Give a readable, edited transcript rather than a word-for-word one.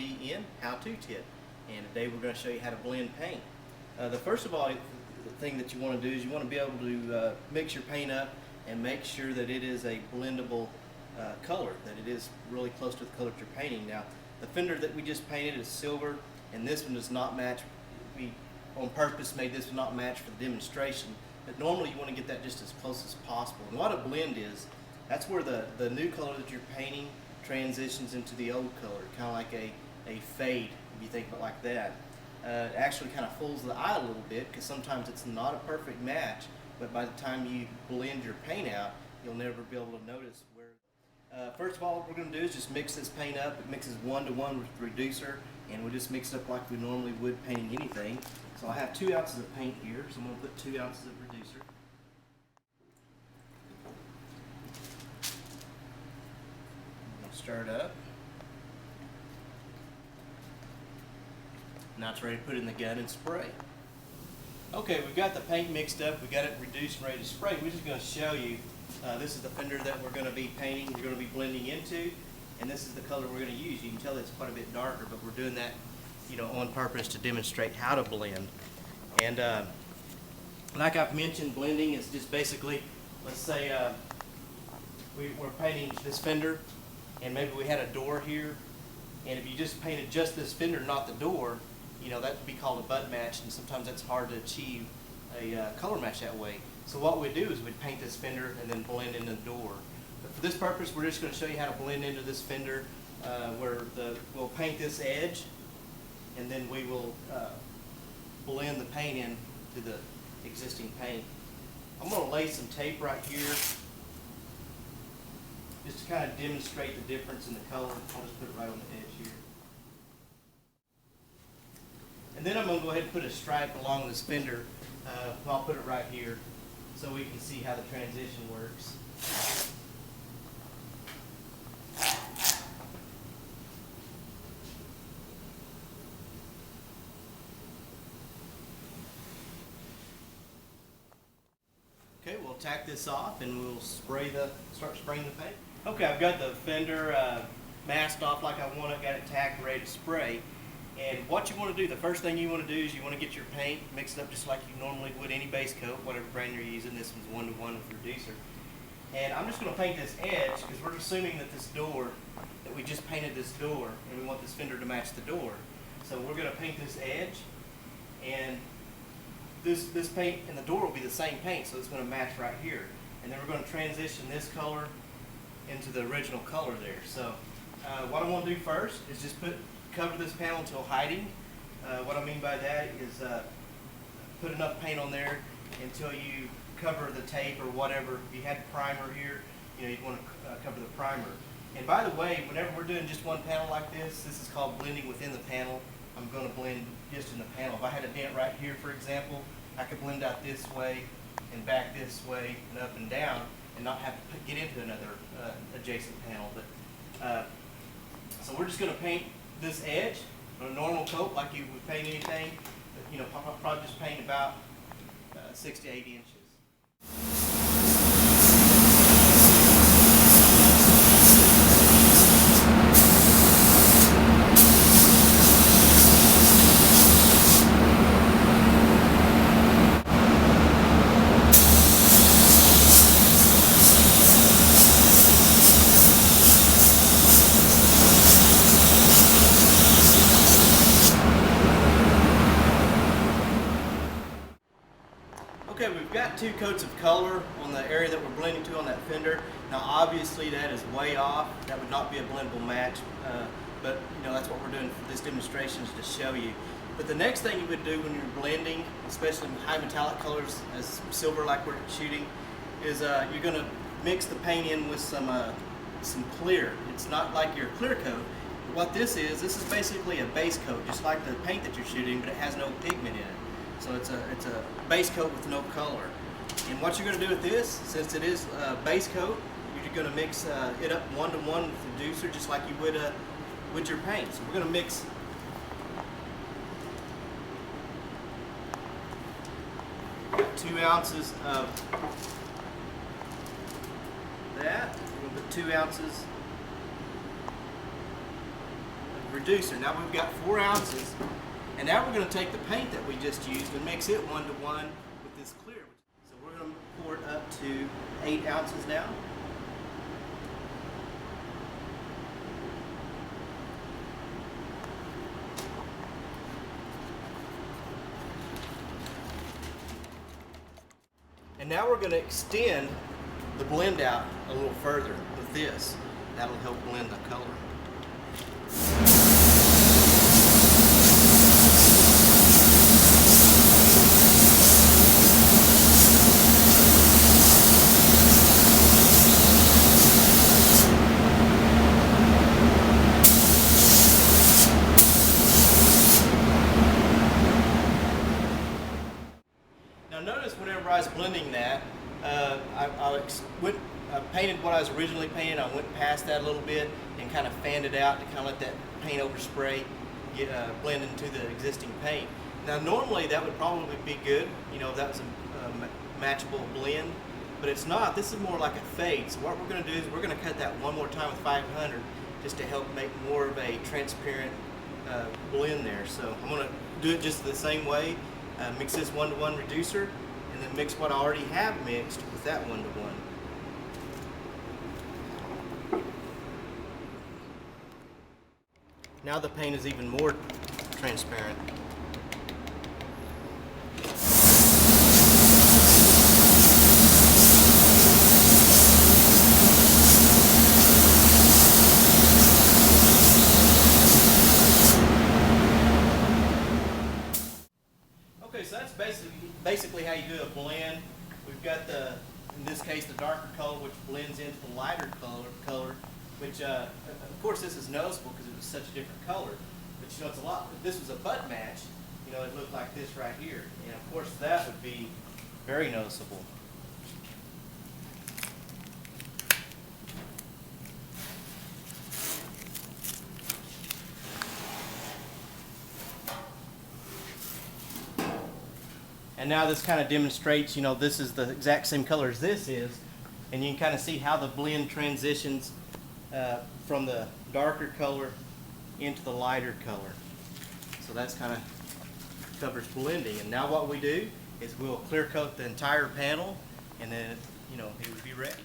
be in How To Tip, and today we're going to show you how to blend paint. The first of all thing that you want to do is you want to be able to mix your paint up and make sure that it is a blendable color, that it is really close to the color that you're painting. Now, the fender that we just painted is silver, and this one does not match. We on purpose made this one not match for the demonstration, but normally you want to get that just as close as possible. And what a blend is, that's where the new color that you're painting transitions into the old color, kind of like a fade, if you think of it like that. It actually kind of fools the eye a little bit because sometimes it's not a perfect match, but by the time you blend your paint out, you'll never be able to notice where. First of all, what we're going to do is just mix this paint up. It mixes 1-to-1 with the reducer, and we'll just mix it up like we normally would painting anything. So I have 2 ounces of paint here, so I'm going to put 2 ounces of reducer. I'm going to stir it up. Now it's ready to put in the gun and spray. Okay, we've got the paint mixed up, we've got it reduced and ready to spray. We're just going to show you, this is the fender that we're going to be painting, we're going to be blending into, and this is the color we're going to use. You can tell it's quite a bit darker, but we're doing that, on purpose to demonstrate how to blend. And like I've mentioned, blending is just basically, let's say we're painting this fender, and maybe we had a door here, and if you just painted just this fender, not the door, that would be called a butt match, and sometimes that's hard to achieve a color match that way. So what we'd do is we'd paint this fender and then blend into the door. But for this purpose, we're just going to show you how to blend into this fender, we'll paint this edge, and then we will blend the paint in to the existing paint. I'm going to lay some tape right here just to kind of demonstrate the difference in the color. I'll just put it right on the edge here. And then I'm going to go ahead and put a stripe along this fender. I'll put it right here so we can see how the transition works. Okay, we'll tack this off and we'll start spraying the paint. Okay, I've got the fender masked off like I want it, got it tacked, ready to spray. And what you want to do, the first thing you want to do is you want to get your paint mixed up just like you normally would any base coat, whatever brand you're using. This one's 1-to-1 with reducer. And I'm just going to paint this edge because we're assuming that this door, that we just painted this door, and we want this fender to match the door. So we're going to paint this edge, and this paint and the door will be the same paint, so it's going to match right here. And then we're going to transition this color into the original color there. So what I want to do first is just cover this panel until hiding. What I mean by that is put enough paint on there until you cover the tape or whatever. If you had primer here, you'd want to cover the primer. And by the way, whenever we're doing just one panel like this is called blending within the panel. I'm going to blend just in the panel. If I had a dent right here, for example, I could blend out this way and back this way and up and down and not have to get into another adjacent panel. But so we're just going to paint this edge on a normal coat like you would paint anything. But, probably just paint about 6 to 8 inches. Okay, we've got 2 coats of color on the area that we're blending to on that fender. Now obviously that is way off. That would not be a blendable match, but that's what we're doing for this demonstration, is to show you. But the next thing you would do when you're blending, especially in high metallic colors as silver like we're shooting, is you're going to mix the paint in with some clear. It's not like your clear coat. What this is basically a base coat, just like the paint that you're shooting, but it has no pigment in it. So it's a base coat with no color. And what you're going to do with this, since it is a base coat, you're going to mix it up 1-to-1 with the reducer, just like you would with your paint. So we're going to mix 2 ounces of that. We're going to put 2 ounces of reducer. Now we've got 4 ounces, and now we're going to take the paint that we just used and mix it 1 to 1 with this clear. So we're going to pour it up to 8 ounces now. And now we're going to extend the blend out a little further with this. That'll help blend the color. Now notice whenever I was blending that, I painted what I was originally painting. I went past that a little bit and kind of fanned it out to kind of let that paint overspray blend into the existing paint. Now normally that would probably be good, you know, if that was a matchable blend, but it's not. This is more like a fade. So what we're going to do is we're going to cut that one more time with 500 just to help make more of a transparent blend there. So I'm going to do it just the same way. Mix this 1 to 1 reducer, and then mix what I already have mixed with that 1 to 1. Now the paint is even more transparent. Okay, so that's basically how you do a blend. We've got in this case, the darker color, which blends into the lighter color, which of course this is noticeable because it was such a different color. But you know, it's a lot. If this was a butt match, you know, it looked like this right here, and of course that would be very noticeable. And now this kind of demonstrates, you know, this is the exact same color as this is, and you can kind of see how the blend transitions from the darker color into the lighter color. So that's kind of covers blending. And now what we do is we'll clear coat the entire panel, and then, you know, it would be ready.